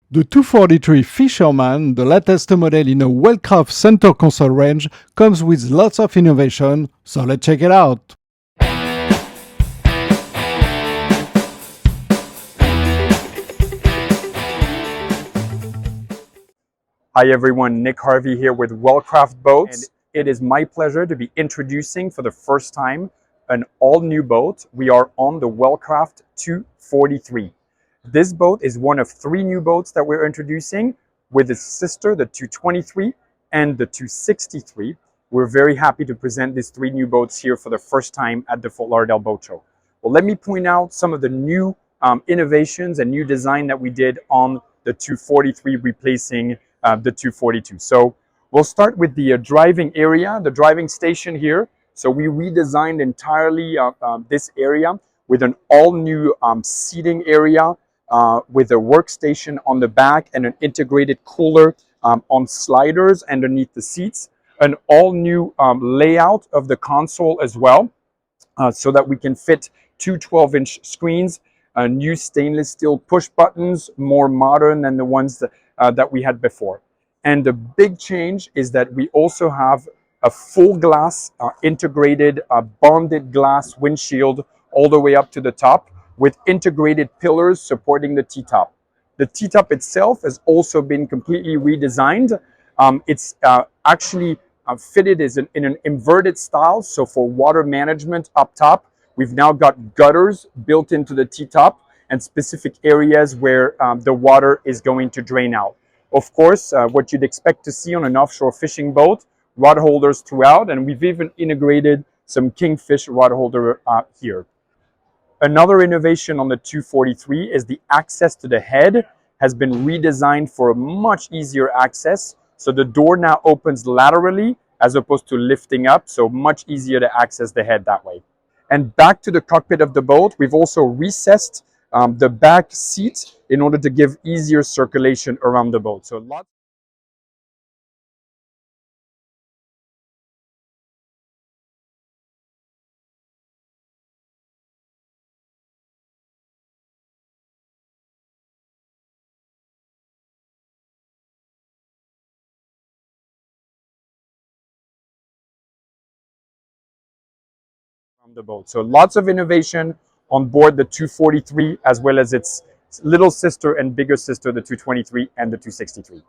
The 243 Fisherman, the latest model in a Wellcraft center console range, comes with lots of innovation, so let's check it out. Hi everyone, Nick Harvey here with Wellcraft Boats. And it is my pleasure to be introducing for the first time an all-new boat. We are on the Wellcraft 243. This boat is one of 3 new boats that we're introducing with its sister, the 223 and the 263. We're very happy to present these 3 new boats here for the first time at the Fort Lauderdale Boat Show. Well, let me point out some of the new innovations and new design that we did on the 243, replacing the 242. So we'll start with the driving area, the driving station here. So we redesigned entirely this area with an all-new seating area with a workstation on the back and an integrated cooler on sliders underneath the seats. An all-new layout of the console as well, so that we can fit 2 12-inch screens, new stainless steel push buttons, more modern than the ones that we had before. And the big change is that we also have a full glass integrated bonded glass windshield all the way up to the top with integrated pillars supporting the T-top. The T-top itself has also been completely redesigned. It's actually fitted as in an inverted style, so for water management up top. We've now got gutters built into the T-top and specific areas where the water is going to drain out. Of course, what you'd expect to see on an offshore fishing boat, rod holders throughout, and we've even integrated some Kingfish rod holder here. Another innovation on the 243 is the access to the head has been redesigned for a much easier access. So the door now opens laterally as opposed to lifting up, so much easier to access the head that way. And back to the cockpit of the boat, we've also recessed the back seat in order to give easier circulation around the boat. So lots around the boat. So lots of innovation on board the 243 as well as its little sister and bigger sister, the 223 and the 263.